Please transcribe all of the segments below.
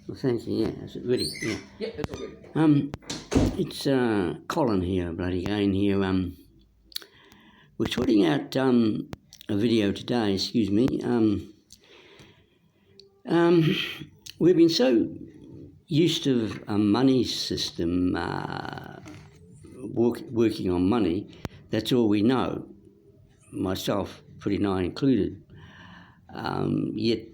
Well, thank you. Yeah, is it ready? Yeah. Yeah, it's all good. It's Colin here, bloody again here. We're sorting out a video today. Excuse me. We've been so used to a money system, working on money. That's all we know. Myself, pretty nigh included. Yet,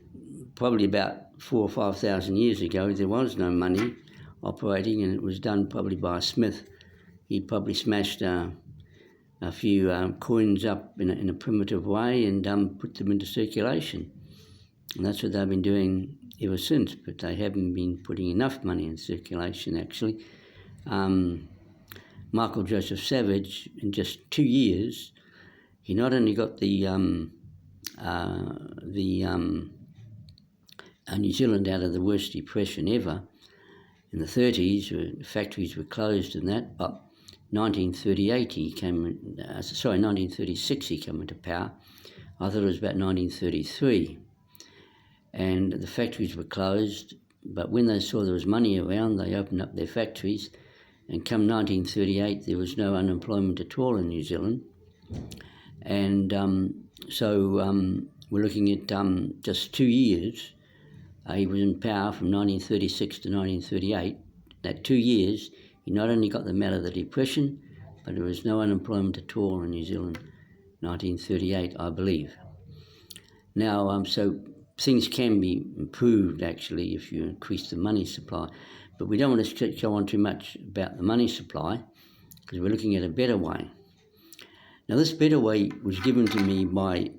probably about 4,000 or 5,000 years ago, there was no money operating, and it was done probably by a smith. He probably smashed a few coins up in a primitive way and put them into circulation. And that's what they've been doing ever since, but they haven't been putting enough money in circulation, actually. Michael Joseph Savage, in just 2 years, he not only got New Zealand out of the worst depression ever. In the 30s, factories were closed and that, but 1936 he came into power. I thought it was about 1933. And the factories were closed, but when they saw there was money around, they opened up their factories. And come 1938, there was no unemployment at all in New Zealand. And we're looking at just 2 years. He was in power from 1936 to 1938. That 2 years, he not only got them out of the Depression, but there was no unemployment at all in New Zealand, 1938, I believe. Now, so things can be improved, actually, if you increase the money supply. But we don't want to go on too much about the money supply, because we're looking at a better way. Now, this better way was given to me by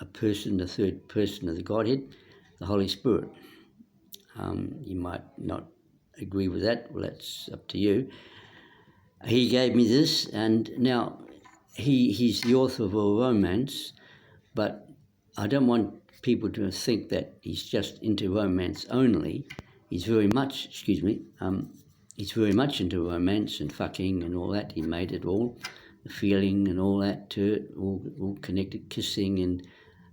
a person, the third person of the Godhead, the Holy Spirit. You might not agree with that. Well, that's up to you. He gave me this, and now he's the author of a romance, but I don't want people to think that he's just into romance only. He's very much into romance and fucking and all that. He made it all, the feeling and all that to it, all connected, kissing and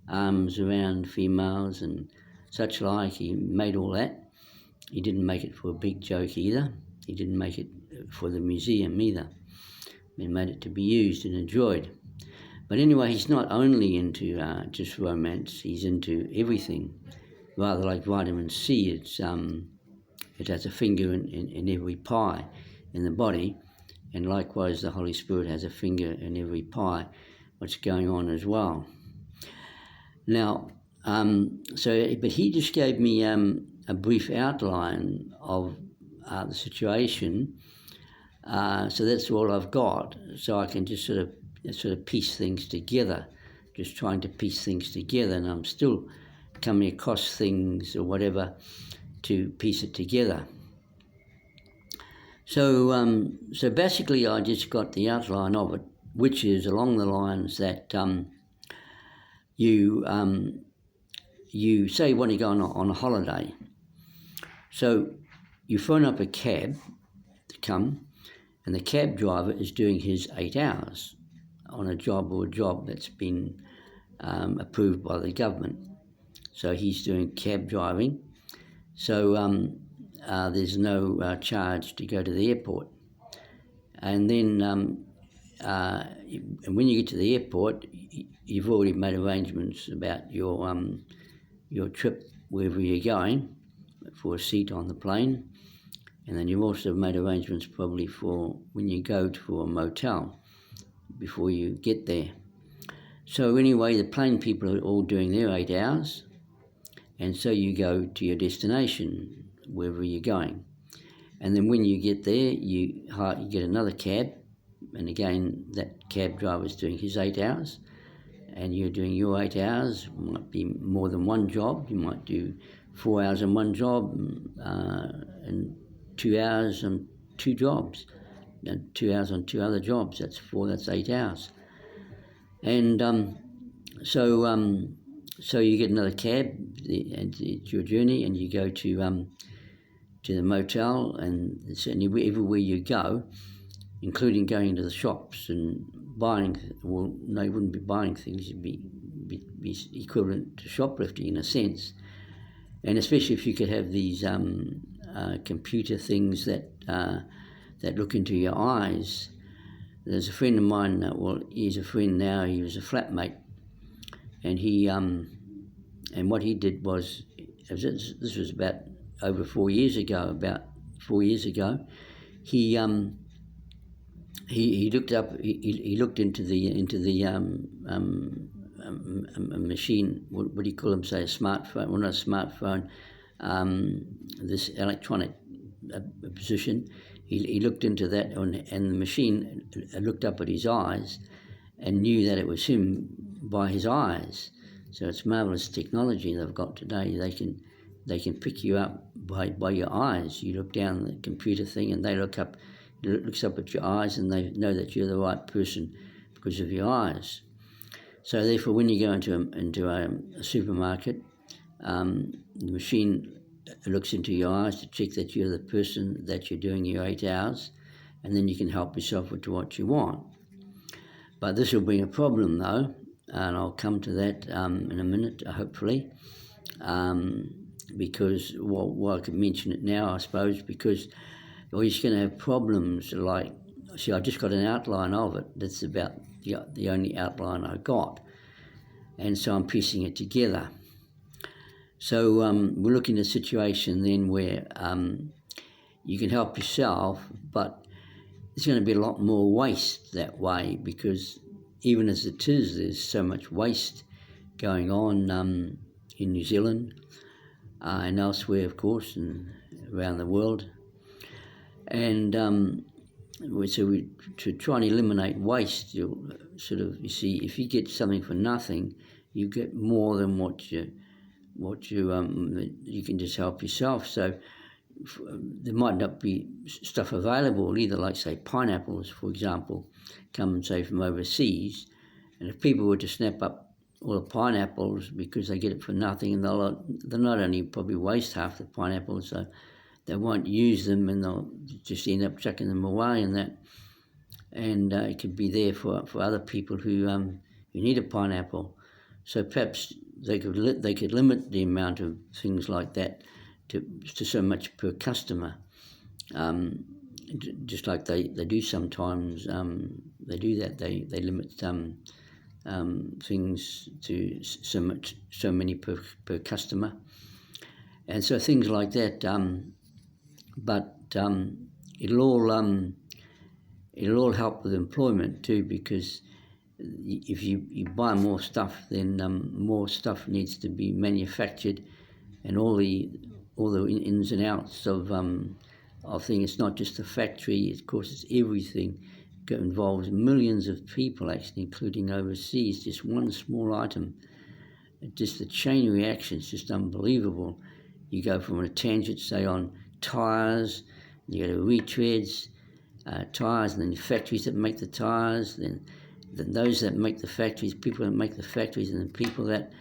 arms around females and such like. He made all that. He didn't make it for a big joke either. He didn't make it for the museum either. He made it to be used and enjoyed. But anyway, he's not only into just romance. He's into everything. Rather like vitamin C, it has a finger in every pie in the body, and likewise the Holy Spirit has a finger in every pie, what's going on as well. Now, but he just gave me a brief outline of the situation, so that's all I've got, so I can just sort of piece things together, just trying to piece things together, and I'm still coming across things or whatever to piece it together. So basically I just got the outline of it, which is along the lines that you say you want to go on a holiday. So you phone up a cab to come, and the cab driver is doing his 8 hours on a job that's been approved by the government. So he's doing cab driving. So there's no charge to go to the airport. And then and when you get to the airport, you've already made arrangements about your trip wherever you're going for a seat on the plane. And then you've also made arrangements probably for when you go to a motel before you get there. So anyway, the plane people are all doing their 8 hours, and so you go to your destination, wherever you're going. And then when you get there, you get another cab, and again, that cab driver's doing his 8 hours, and you're doing your 8 hours. It might be more than one job. You might do 4 hours on one job, and 2 hours on 2 jobs, and 2 hours on 2 other jobs. That's 8 hours. And so you get another cab, and it's your journey, and you go to the motel, and certainly everywhere you go, including going to the shops and buying. Well, no, you wouldn't be buying things. You'd be equivalent to shoplifting in a sense. And especially if you could have these computer things that look into your eyes. There's a friend of mine, he's a friend now, he was a flatmate, and he and what he did was, this was about over 4 years ago, he looked up, he looked into the a machine, what do you call them, say a smartphone, well not a smartphone, this electronic position. He looked into that, and the machine looked up at his eyes and knew that it was him by his eyes. So it's marvellous technology they've got today. They can pick you up by your eyes. You look down the computer thing and they looks up at your eyes, and they know that you're the right person because of your eyes. So therefore, when you go into a supermarket, the machine looks into your eyes to check that you're the person that you're doing your 8 hours, and then you can help yourself with what you want. But this will be a problem though, and I'll come to that in a minute, hopefully, because, well, I could mention it now, I suppose, because you're going to have problems like, see, I just got an outline of it. That's about the only outline I got, and so I'm piecing it together. So we're looking at a situation then where you can help yourself, but there's going to be a lot more waste that way, because even as it is, there's so much waste going on in New Zealand and elsewhere, of course, and around the world. And so to try and eliminate waste, you'll you see, if you get something for nothing, you get more than what you can just help yourself. So there might not be stuff available either, like say pineapples, for example, come say from overseas, and if people were to snap up all the pineapples because they get it for nothing, and they'll not only probably waste half the pineapples, so they won't use them, and they'll just end up chucking them away, and that, and it could be there for other people who need a pineapple. So perhaps they could limit the amount of things like that to so much per customer, just like they do sometimes. They do that. They limit things to so many per customer, and so things like that. But it'll all help with employment too, because if you buy more stuff, then more stuff needs to be manufactured, and all the ins and outs of things. It's not just the factory, of course, it's everything. It involves millions of people, actually, including overseas. Just one small item, just the chain reaction is just unbelievable. You go from a tangent, say on tyres, you go to retreads, tyres, and then factories that make the tyres, then those that make the factories, people that make the factories, and then people that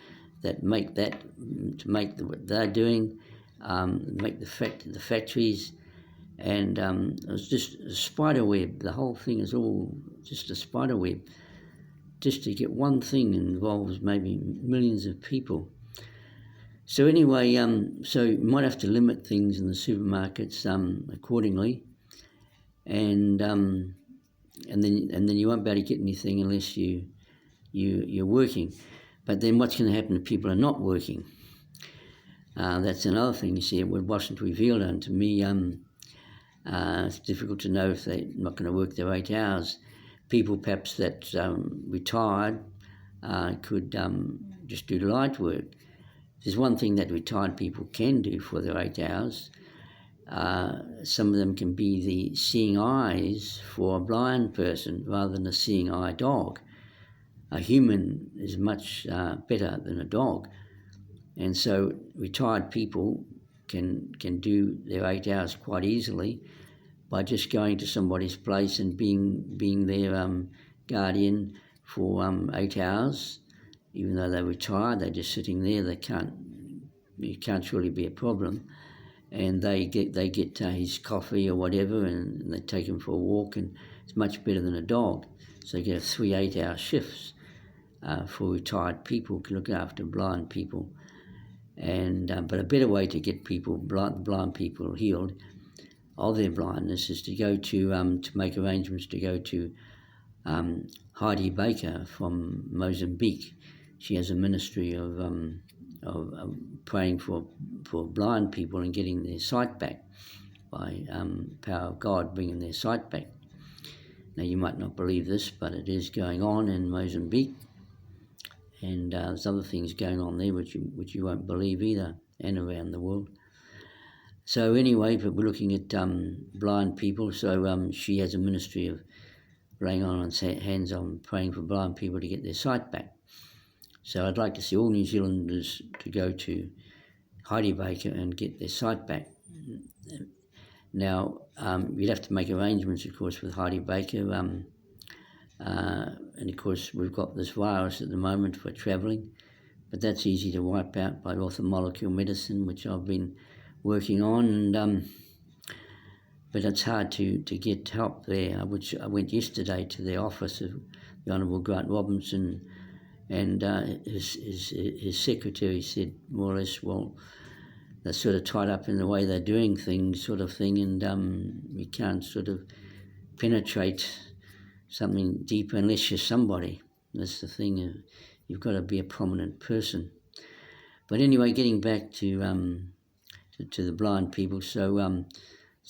make that to make what they're doing, make the factories, and it's just a spider web. The whole thing is all just a spider web. Just to get one thing involves maybe millions of people. So anyway, so you might have to limit things in the supermarkets accordingly, and then you won't be able to get anything unless you're working. But then what's going to happen if people are not working? That's another thing. You see, it wasn't revealed unto me. It's difficult to know if they're not going to work their 8 hours. People perhaps that retired could just do light work. There's one thing that retired people can do for their 8 hours. Some of them can be the seeing eyes for a blind person rather than a seeing eye dog. A human is much better than a dog, and so retired people can do their 8 hours quite easily by just going to somebody's place and being their guardian for 8 hours. Even though they're retired, they're just sitting there. It can't really be a problem. And they get his coffee or whatever, and they take him for a walk, and it's much better than a dog. So they get 3 8-hour shifts for retired people, can look after blind people. And but a better way to get people, blind people, healed of their blindness is to go to make arrangements to go to Heidi Baker from Mozambique. She has a ministry of praying for blind people and getting their sight back by power of God, bringing their sight back. Now, you might not believe this, but it is going on in Mozambique, and there's other things going on there which you won't believe either, and around the world. So anyway, but we're looking at blind people. So she has a ministry of laying on hands on praying for blind people to get their sight back. So I'd like to see all New Zealanders to go to Heidi Baker and get their sight back. Now, you'd have to make arrangements, of course, with Heidi Baker. And of course, we've got this virus at the moment for travelling, but that's easy to wipe out by orthomolecule medicine, which I've been working on. And but it's hard to get help there. I went yesterday to the office of the Honourable Grant Robinson, and his secretary said more or less, well, they're sort of tied up in the way they're doing things, sort of thing, and you can't sort of penetrate something deeper unless you're somebody. That's the thing. You've got to be a prominent person. But anyway, getting back to the blind people, so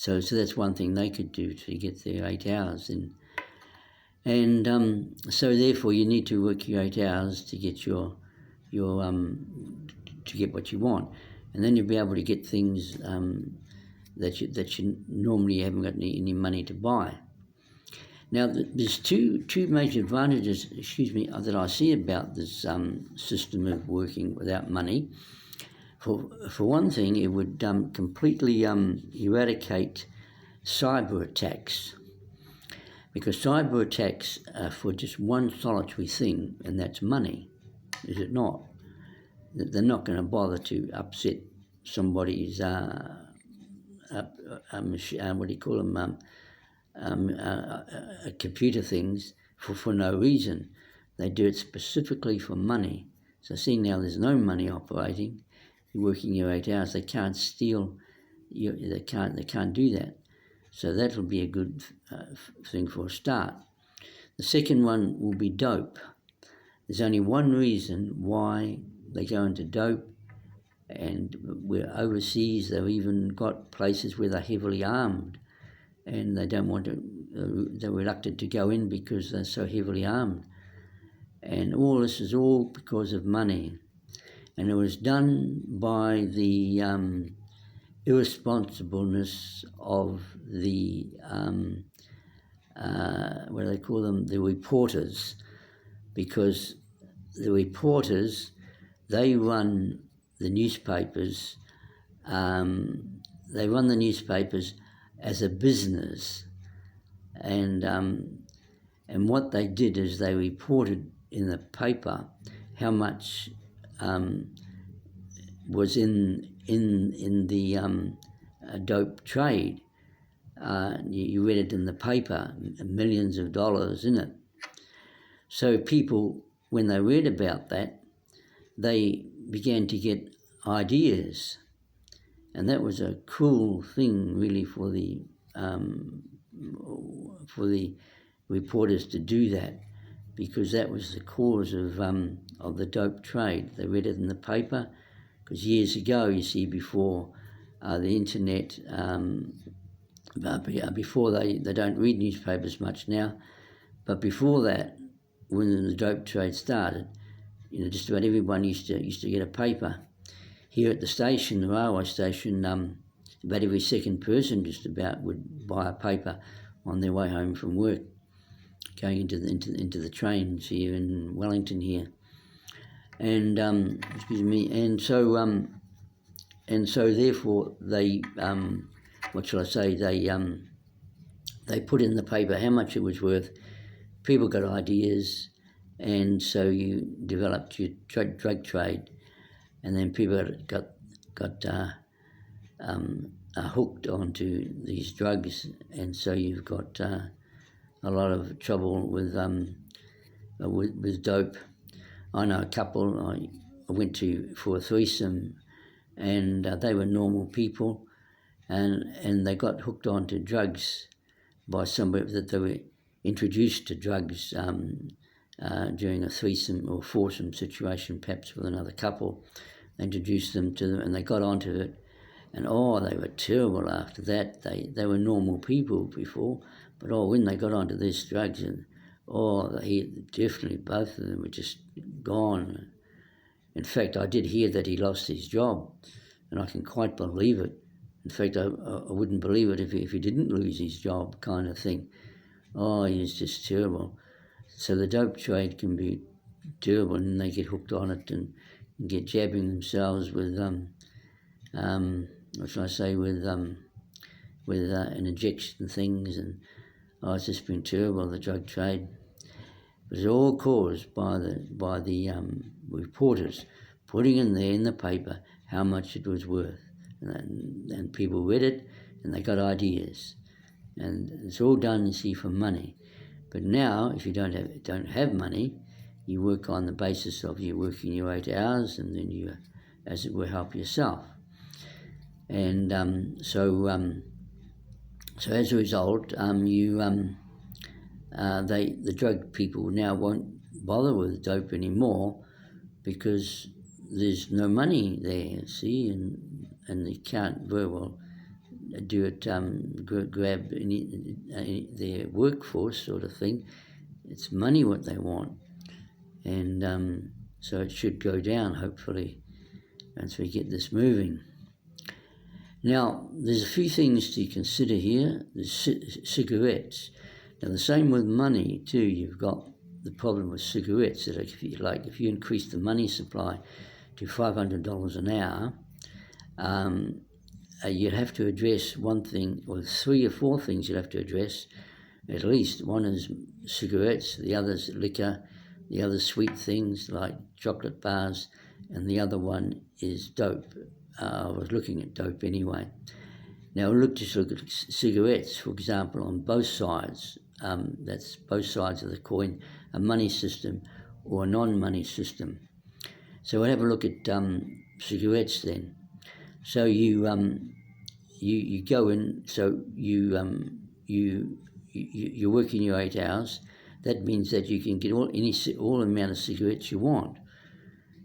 that's one thing they could do to get their 8 hours in. And so therefore you need to work your 8 hours to get your to get what you want, and then you'll be able to get things that you normally haven't got any money to buy. Now, there's two major advantages, that I see about this system of working without money. For one thing, it would completely eradicate cyber attacks, because cyber attacks are for just one solitary thing, and that's money, is it not? They're not going to bother to upset somebody's what do you call them? Computer things for no reason. They do it specifically for money. So seeing now there's no money operating, you're working your 8 hours, they can't steal. They can't do that. So that'll be a good thing for a start. The second one will be dope. There's only one reason why they go into dope, and we're overseas. They've even got places where they're heavily armed, and they don't want to. They're reluctant to go in because they're so heavily armed. And all this is all because of money, and it was done by the irresponsibleness of the what do they call them? The reporters, because the reporters, they run the newspapers. They run the newspapers as a business, and what they did is they reported in the paper how much was in the dope trade. You read it in the paper, millions of dollars in it. So people, when they read about that, they began to get ideas, and that was a cruel thing, really, for the reporters to do that, because that was the cause of the dope trade. They read it in the paper, because years ago, you see, before the internet, before they don't read newspapers much now, but before that, when the dope trade started, just about everyone used to get a paper. Here at the station, the railway station, about every second person just about would buy a paper on their way home from work, going into the trains here in Wellington here, and and so therefore they what shall I say, they put in the paper how much it was worth. People got ideas, and so you developed your drug trade, and then people got hooked onto these drugs, and so you've got a lot of trouble with dope. I know a couple I went to for a threesome and they were normal people, and they got hooked onto drugs by somebody that they were introduced to drugs during a threesome or foursome situation, perhaps with another couple. They introduced them to them, and they got onto it. And they were terrible after that. They were normal people before, but when they got onto these drugs, and definitely both of them were just gone. In fact, I did hear that he lost his job, and I can quite believe it. In fact, I wouldn't believe it if he didn't lose his job, kind of thing. He was just terrible. So the dope trade can be terrible, and they get hooked on it and get jabbing themselves with what should I say, with an injection things, and it's just been terrible, the drug trade. It was all caused by the reporters putting in there in the paper how much it was worth, and people read it and they got ideas, and it's all done, you see, for money. But now, if you don't have money, you work on the basis of you working your 8 hours, and then you, as it were, help yourself. And so as a result, the drug people now won't bother with dope anymore because there's no money there, see, and they can't very well do it, grab their workforce sort of thing. It's money what they want, and so it should go down, hopefully, once we get this moving. Now, there's a few things to consider here. There's cigarettes. Now, the same with money too. You've got the problem with cigarettes, that if you increase the money supply to $500 an hour, you'd have to address one thing, or 3 or 4 things you'd have to address, at least. One is cigarettes, the other's liquor, the other sweet things like chocolate bars, and the other one is dope. I was looking at dope anyway. Now just look at cigarettes, for example, on both sides. That's both sides of the coin, a money system or a non-money system. So we'll have a look at cigarettes then. So you go in. So you're working your 8 hours. That means that you can get all amount of cigarettes you want,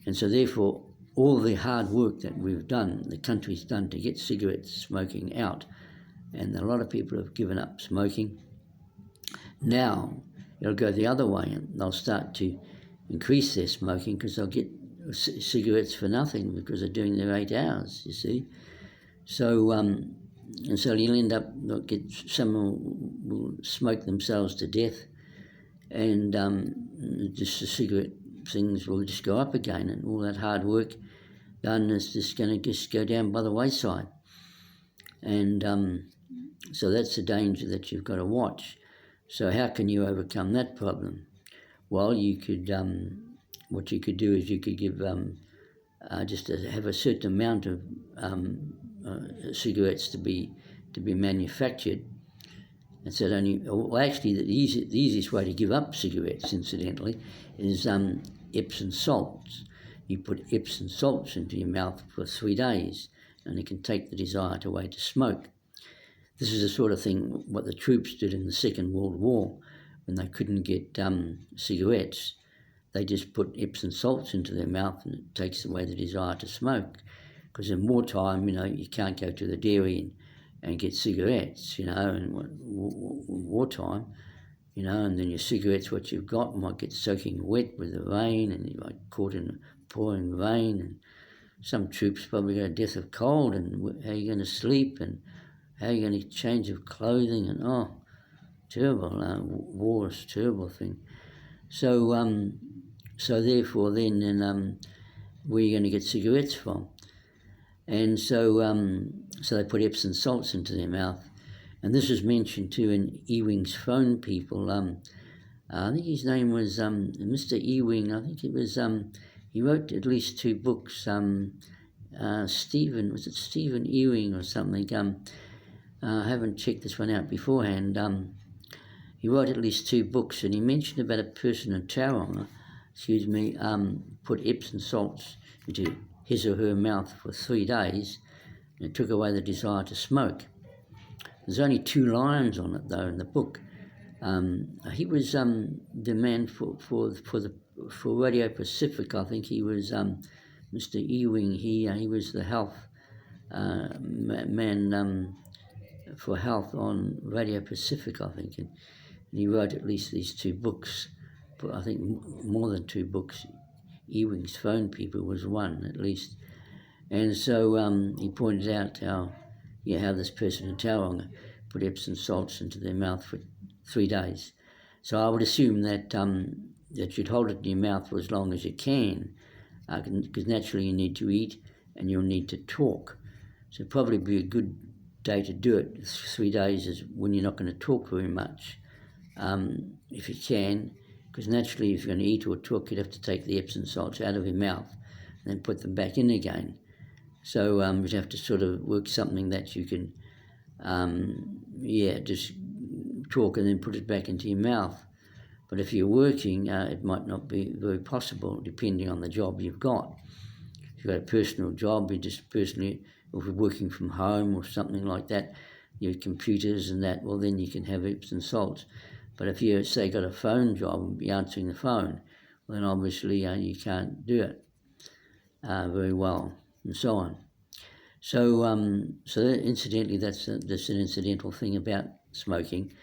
and so therefore, all the hard work that we've done, the country's done to get cigarette smoking out, and a lot of people have given up smoking. Now it'll go the other way, and they'll start to increase their smoking because they'll get cigarettes for nothing because they're doing their 8 hours, you see. So and so you'll end up, someone will smoke themselves to death, and just the cigarette things will just go up again, and all that hard work done is just going to go down by the wayside. And so that's the danger that you've got to watch. So how can you overcome that problem? Well, you could, what you could do is you could give just have a certain amount of cigarettes to be manufactured. And so actually, the easiest way to give up cigarettes, incidentally, is Epsom salts. You put Epsom salts into your mouth for 3 days, and it can take the desire away to smoke. This is the sort of thing what the troops did in the Second World War when they couldn't get cigarettes. They just put Epsom salts into their mouth, and it takes away the desire to smoke. Because in wartime, you can't go to the dairy and get cigarettes, in wartime, and then your cigarettes, what you've got, might get soaking wet with the rain, and you might caught in pouring rain, and some troops probably got a death of cold, and how are you going to sleep, and how are you going to change of clothing, and terrible. War is a terrible thing. So therefore then where are you going to get cigarettes from? And so they put Epsom salts into their mouth. And this was mentioned too in Ewing's Phone People. I think his name was Mr. Ewing. I think it was, he wrote at least 2 books. Stephen Ewing or something? I haven't checked this one out beforehand. He wrote at least 2 books, and he mentioned about a person in Tauranga, put Epsom salts into his or her mouth for 3 days, and it took away the desire to smoke. There's only 2 lines on it though in the book. He was the man for Radio Pacific. I think he was Mr. Ewing. He was the health man for health on Radio Pacific, I think, and he wrote at least these 2 books. But I think more than 2 books. Ewing's Phone People was one at least, and so he pointed out how this person in Tauranga put Epsom salts into their mouth for 3 days. So I would assume that that you'd hold it in your mouth for as long as you can, because naturally you need to eat and you'll need to talk. So it'd probably be a good day to do it. 3 days is when you're not going to talk very much, if you can, because naturally if you're going to eat or talk, you'd have to take the Epsom salts out of your mouth and then put them back in again. So you'd have to sort of work something that you can, just talk and then put it back into your mouth. But if you're working, it might not be very possible, depending on the job you've got. If you've got a personal job, you just personally, or if you're working from home or something like that, your computers and that, well, then you can have Epsom salts. But if you, say, got a phone job and be answering the phone, well, then obviously you can't do it very well, and so on. So, incidentally, that's an incidental thing about smoking,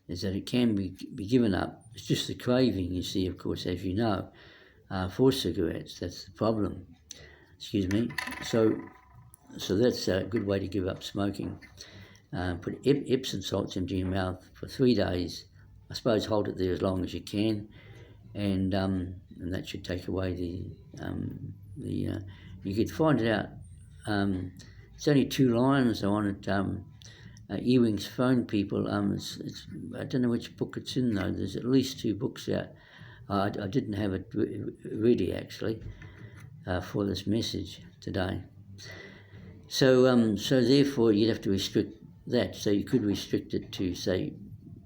is that it can be given up. It's just the craving, you see, of course, as you know, for cigarettes. That's the problem. Excuse me. So that's a good way to give up smoking. Put Epsom salts into your mouth for 3 days. I suppose hold it there as long as you can, and that should take away the. You could find it out. It's only 2 lines on it. Ewing's Phone People. It's I don't know which book it's in though. There's at least 2 books out. I didn't have it ready actually for this message today. So therefore you'd have to restrict that. So you could restrict it to, say,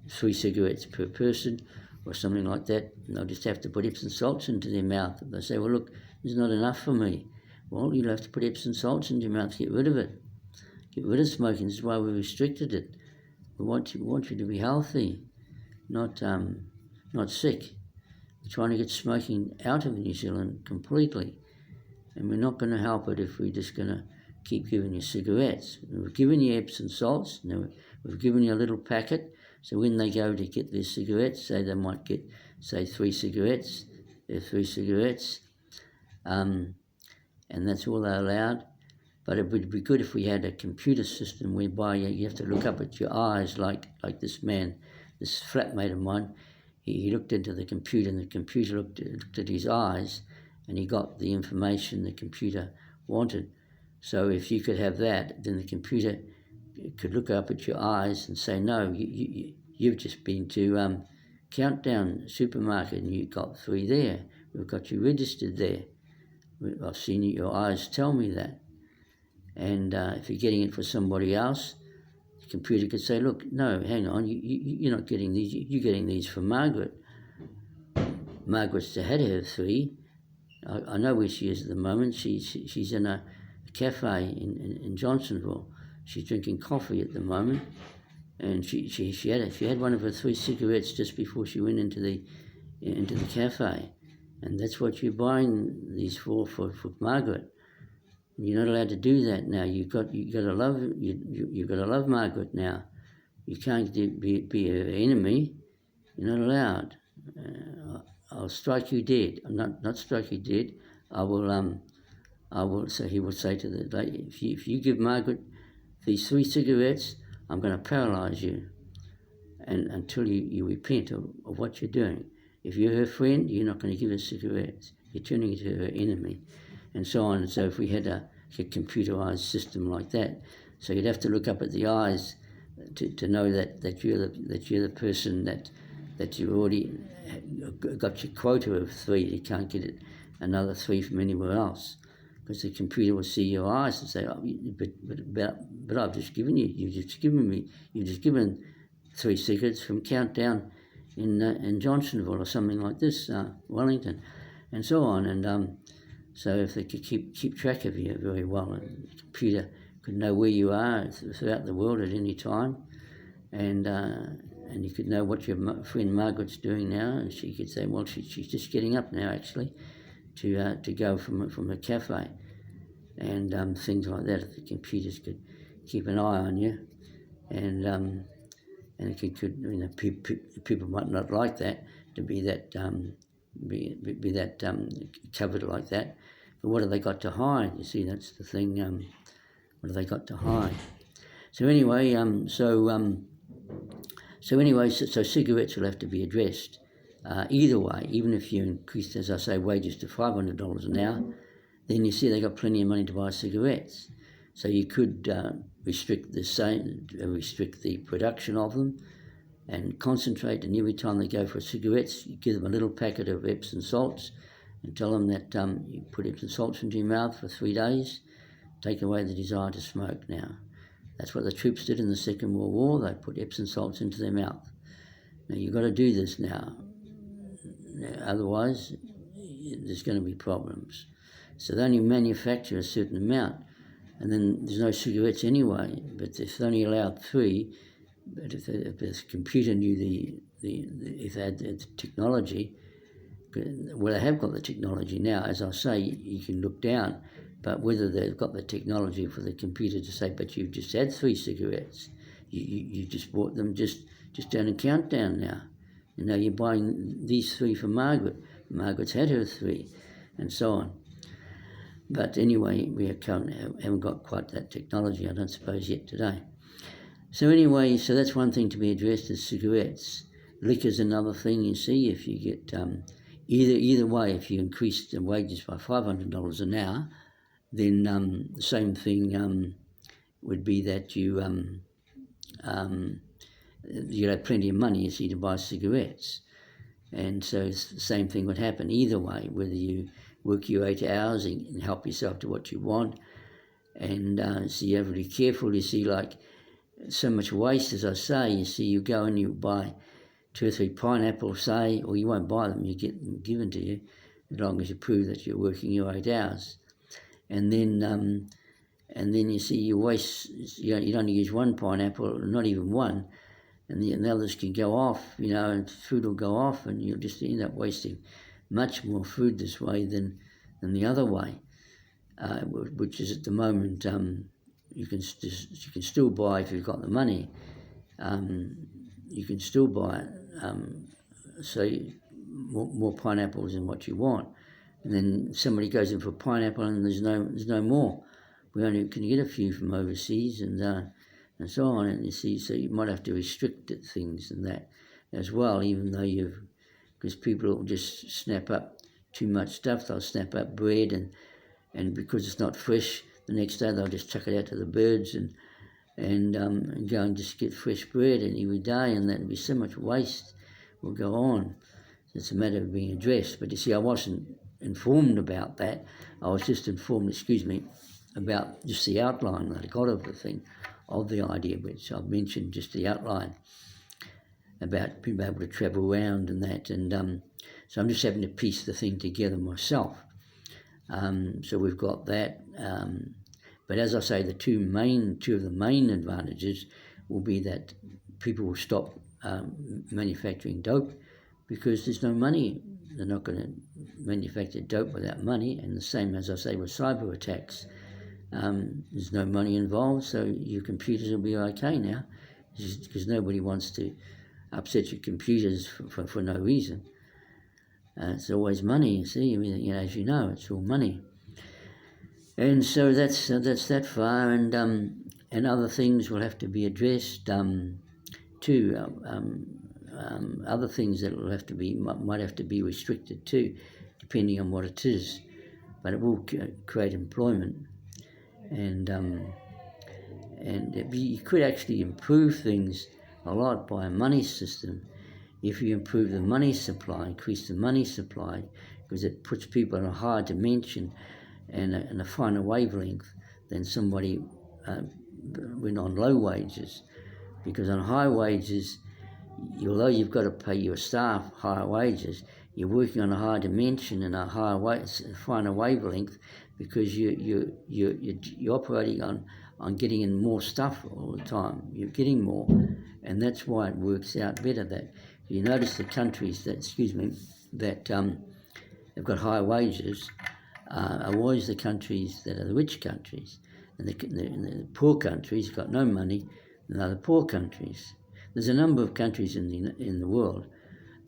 3 cigarettes per person or something like that. And they'll just have to put Epsom salts into their mouth. If they say, well, look, there's not enough for me. Well, you'll have to put Epsom salts into your mouth to get rid of it. Get rid of smoking. This is why we restricted it. We want you to be healthy, not sick. We're trying to get smoking out of New Zealand completely. And we're not going to help it if we're just going to keep giving you cigarettes. We've given you Epsom salts. We've given you a little packet. So when they go to get their cigarettes, say they might get, say, 3 cigarettes. They're 3 cigarettes. And that's all they're allowed. But it would be good if we had a computer system whereby you have to look up at your eyes, like this man, this flatmate of mine. He looked into the computer, and the computer looked at his eyes, and he got the information the computer wanted. So if you could have that, then the computer could look up at your eyes and say, no, you've just been to Countdown Supermarket and you got 3 there. We've got you registered there. I've seen your eyes tell me that. And if you're getting it for somebody else, the computer could say, look, no, hang on, you're not getting these, you're getting these for Margaret. Margaret's had her 3. I know where she is at the moment. She's in a cafe in Johnsonville. She's drinking coffee at the moment. And she had one of her 3 cigarettes just before she went into the cafe. And that's what you're buying these for Margaret. You're not allowed to do that now. You've got to love Margaret now. You can't be her enemy. You're not allowed. I'll strike you dead. Not strike you dead. I will. So he will say to the lady, if you give Margaret these 3 cigarettes, I'm going to paralyse you, and until you repent of what you're doing. If you're her friend, you're not going to give her cigarettes. You're turning into her enemy, and so on. And so if we had a computerized system like that, so you'd have to look up at the eyes to know that you're the person that you already got your quota of 3. You can't get it another 3 from anywhere else, because the computer will see your eyes and say, oh, but I've just given you. You've just given 3 cigarettes from Countdown in Johnsonville or something like this, Wellington, and so on. And So if they could keep track of you very well, and the computer could know where you are throughout the world at any time, and you could know what your friend Margaret's doing now, and she could say, well, she's just getting up now actually to go from a cafe, and things like that. If the computers could keep an eye on you, and it could people might not like that, to be that be that covered like that. But what have they got to hide? You see, that's the thing. What have they got to hide? So anyway, so cigarettes will have to be addressed. Either way, even if you increase, as I say, wages to $500 an hour, then you see they got plenty of money to buy cigarettes. So you could restrict the production of them, and concentrate. And every time they go for cigarettes, you give them a little packet of Epsom salts, and tell them that you put Epsom salts into your mouth for 3 days, take away the desire to smoke. Now, that's what the troops did in the Second World War. They put Epsom salts into their mouth. Now you've got to do this now. Otherwise, there's going to be problems. So they only manufacture a certain amount, and then there's no cigarettes anyway. But if they only allowed 3, but if the computer knew if they had the technology, well, they have got the technology now. As I say, you can look down, but whether they've got the technology for the computer to say, but you've just had 3 cigarettes, you just bought them just down a countdown now. You know, you're buying these 3 for Margaret. Margaret's had her 3, and so on. But anyway, we haven't got quite that technology, I don't suppose, yet today. So anyway, so that's one thing to be addressed, is cigarettes. Liquor's another thing, you see. If you get, either way, if you increase the wages by $500 an hour, then the same thing would be that you'd have plenty of money, you see, to buy cigarettes. And so the same thing would happen either way, whether you work your 8 hours and help yourself to what you want. And so you have to be careful, you see, like so much waste, as I say. You see, you go and you buy 2 or 3 pineapples, say, or you won't buy them, you get them given to you, as long as you prove that you're working your 8 hours. And then you see you waste, you only use 1 pineapple, not even 1, and the others can go off, you know, and food will go off, and you'll just end up wasting much more food this way than the other way, which is at the moment you can still buy, if you've got the money, you can still buy more pineapples than what you want, and then somebody goes in for a pineapple and there's no more. We only can get a few from overseas, and so on. And you see, so you might have to restrict things and that as well, even though because people will just snap up too much stuff. They'll snap up bread, and because it's not fresh, the next day they'll just chuck it out to the birds and go and just get fresh bread every day, and that'll be so much waste will go on. So it's a matter of being addressed. But you see, I wasn't informed about that. I was just informed, about just the outline that I got of the thing, of the idea, which I've mentioned, just the outline about being able to travel around and that, and so I'm just having to piece the thing together myself. So we've got that, but as I say, two of the main advantages will be that people will stop manufacturing dope, because there's no money. They're not going to manufacture dope without money, and the same, as I say, with cyber attacks. There's no money involved, so your computers will be okay now, because nobody wants to upset your computers for no reason. It's always money, you see. I mean, as you know, it's all money. And so that's that far, and other things will have to be addressed too. Other things that will have to might have to be restricted too, depending on what it is. But it will create employment. And you could actually improve things a lot by a money system if you improve the money supply, increase the money supply, because it puts people in a higher dimension and a finer wavelength than somebody when on low wages. Because on high wages, although you've got to pay your staff higher wages, you're working on a higher dimension and a finer wavelength, because you're operating on getting in more stuff all the time. You're getting more, and that's why it works out better. That you notice the countries that have got higher wages are always the countries that are the rich countries, and the poor countries got no money, and are the poor countries. There's a number of countries in the world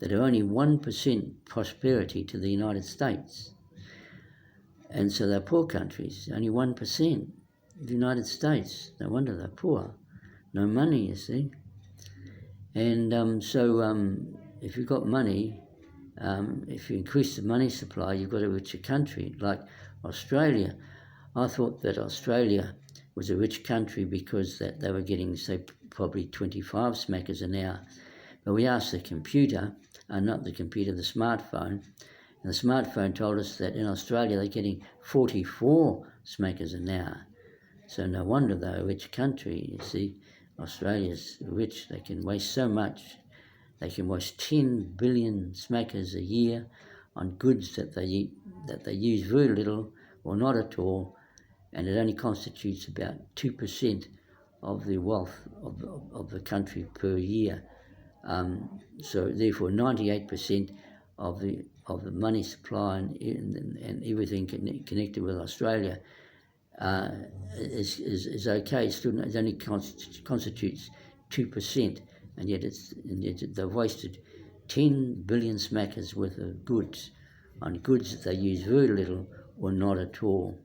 that are only 1% prosperity to the United States. And so they're poor countries, only 1%. The United States, no wonder they're poor. No money, you see. And if you've got money, if you increase the money supply, you've got a richer country, like Australia. I thought that Australia was a rich country because that they were getting, say, probably 25 smackers an hour. But we asked the computer, not the computer, the smartphone, and the smartphone told us that in Australia they're getting 44 smackers an hour. So no wonder they're a rich country, you see. Australia's rich, they can waste so much. They can waste 10 billion smackers a year on goods that they use very little or not at all, and it only constitutes about 2% of the wealth of the country per year. So therefore 98% of the money supply and everything connected with Australia is okay. It only constitutes 2%, and yet they've wasted 10 billion smackers worth of goods on goods that they use very little or not at all.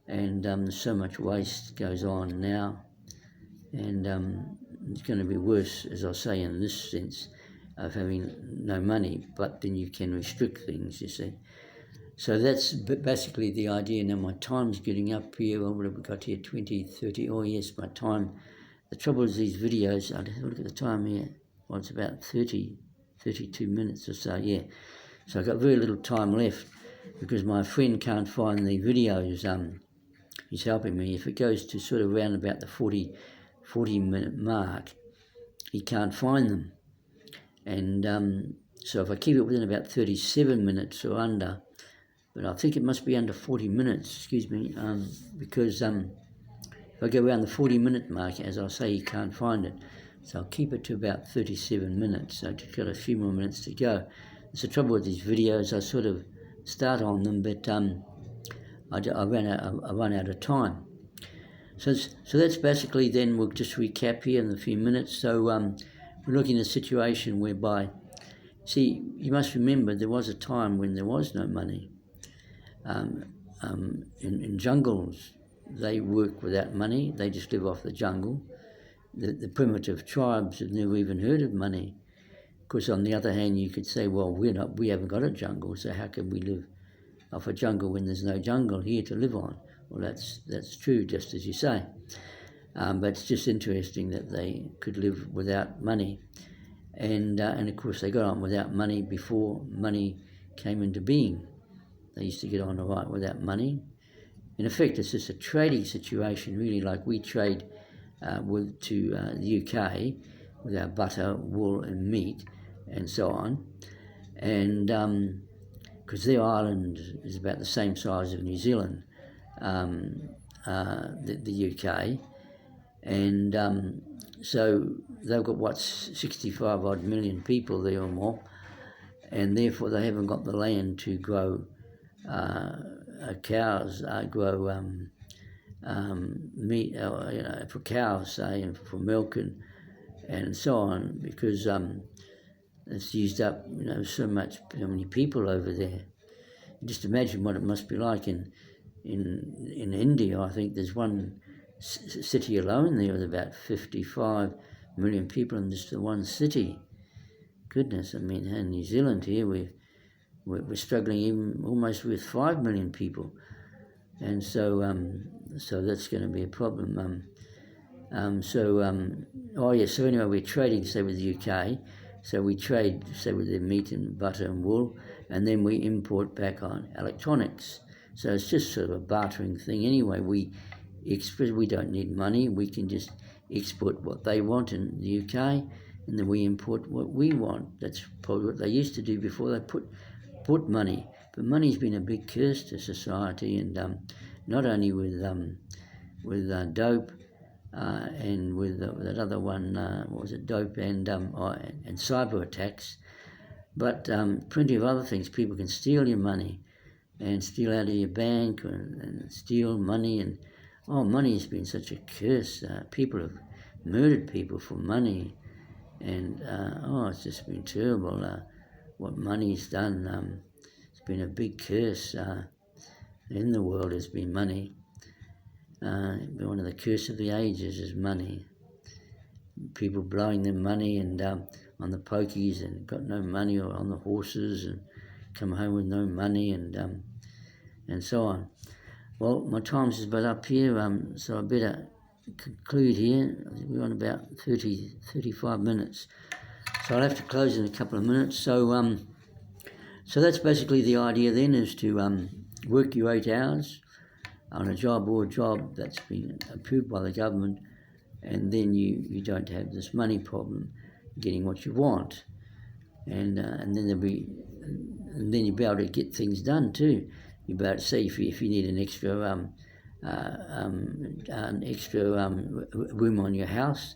And so much waste goes on now, and it's going to be worse, as I say, in this sense of having no money, but then you can restrict things, you see. So that's basically the idea. Now my time's getting up here. What have we got here? 20, 30. Oh yes, my time. The trouble is these videos, I'll have a look at the time here. Well, it's about 32 minutes or so, yeah. So I've got very little time left because my friend can't find the videos. He's helping me. If it goes to sort of around about the 40-minute mark, he can't find them. And so if I keep it within about 37 minutes or under, but I think it must be under 40 minutes, because if I go around the 40-minute mark, as I say, he can't find it. So I'll keep it to about 37 minutes. So I've just got a few more minutes to go. It's the trouble with these videos. I sort of start on them, but I run out of time. So that's basically, then we'll just recap here in a few minutes. So we're looking at a situation whereby, see, you must remember there was a time when there was no money. In jungles, they work without money. They just live off the jungle. The primitive tribes have never even heard of money. Because on the other hand, you could say, well, we haven't got a jungle, so how can we live off a jungle when there's no jungle here to live on? Well, that's true, just as you say. But it's just interesting that they could live without money. And of course, they got on without money before money came into being. They used to get on all right without money. In effect, it's just a trading situation, really, like we trade to the UK with our butter, wool and meat and so on. And because their island is about the same size of New Zealand, the UK, and so they've got 65 odd million people there or more, and therefore they haven't got the land to grow cows, grow meat, for cows, say, and for milk and so on, because it's used up, so many people over there. Just imagine what it must be like in India. I think there's one city alone there with about 55 million people in just the one city. Goodness, in New Zealand here we're struggling even almost with 5 million people, and so that's going to be a problem. So anyway, we're trading, say, with the UK. So we trade, say, with their meat and butter and wool, and then we import back on electronics. So it's just sort of a bartering thing. Anyway, we don't need money. We can just export what they want in the UK, and then we import what we want. That's probably what they used to do before they put money. But money's been a big curse to society, and not only with dope and with that other one, what was it, dope and cyber attacks, but plenty of other things. People can steal your money and steal out of your bank and steal money, and money has been such a curse. People have murdered people for money, and it's just been terrible what money's done. It's been a big curse in the world. Has been money. One of the curse of the ages is money. People blowing their money and on the pokies and got no money, or on the horses and come home with no money and so on. Well, my time's about up here, so I better conclude here. We're on about 35 minutes, so I'll have to close in a couple of minutes. So that's basically the idea then, is to work your 8 hours on a job or a job that's been approved by the government, and then you don't have this money problem, getting what you want, and then you'll be able to get things done too. You'll be able to say if you need an extra room on your house.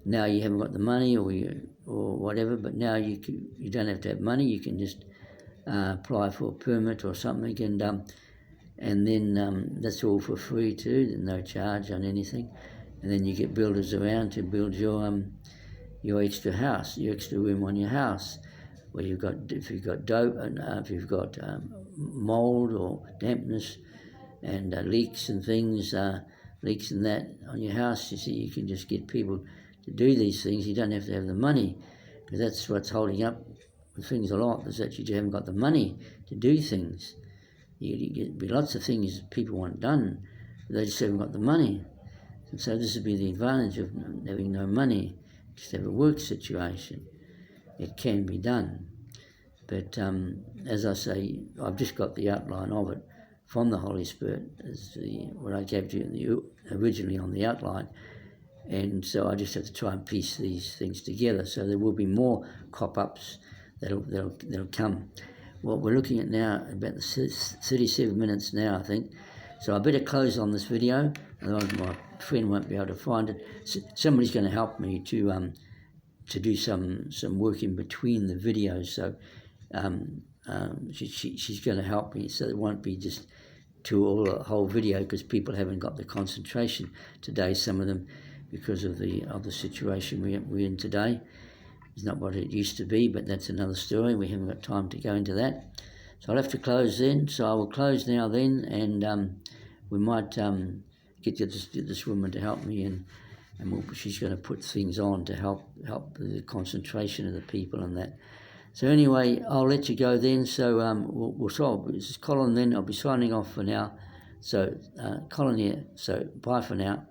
Now you haven't got the money or whatever, but now you don't have to have money. You can just apply for a permit or something, and then that's all for free too. There's no charge on anything, and then you get builders around to build your extra house, your extra room on your house, where if you've got dope and if you've got mold or dampness and leaks and things, leaks and that on your house. You see, you can just get people to do these things. You don't have to have the money, because that's what's holding up things a lot, is that you haven't got the money to do things. There'll be lots of things people want done, but they just haven't got the money. And so this would be the advantage of having no money, just have a work situation. It can be done. But as I say, I've just got the outline of it from the Holy Spirit, as what I gave to you originally on the outline. And so I just have to try and piece these things together. So there will be more cop-ups that'll come. What we're looking at now, about 37 minutes now, I think. So I better close on this video, otherwise my friend won't be able to find it. So somebody's going to help me to do some work in between the videos. So she's going to help me, so it won't be just a whole video, because people haven't got the concentration today. Some of them, because of the situation we're in today. It's not what it used to be, but that's another story. We haven't got time to go into that. So I'll have to close then. So I will close now then, and we might get this woman to help me, and she's going to put things on to help the concentration of the people and that. So anyway, I'll let you go then. So we'll solve. This is Colin then. I'll be signing off for now. So Colin here. So bye for now.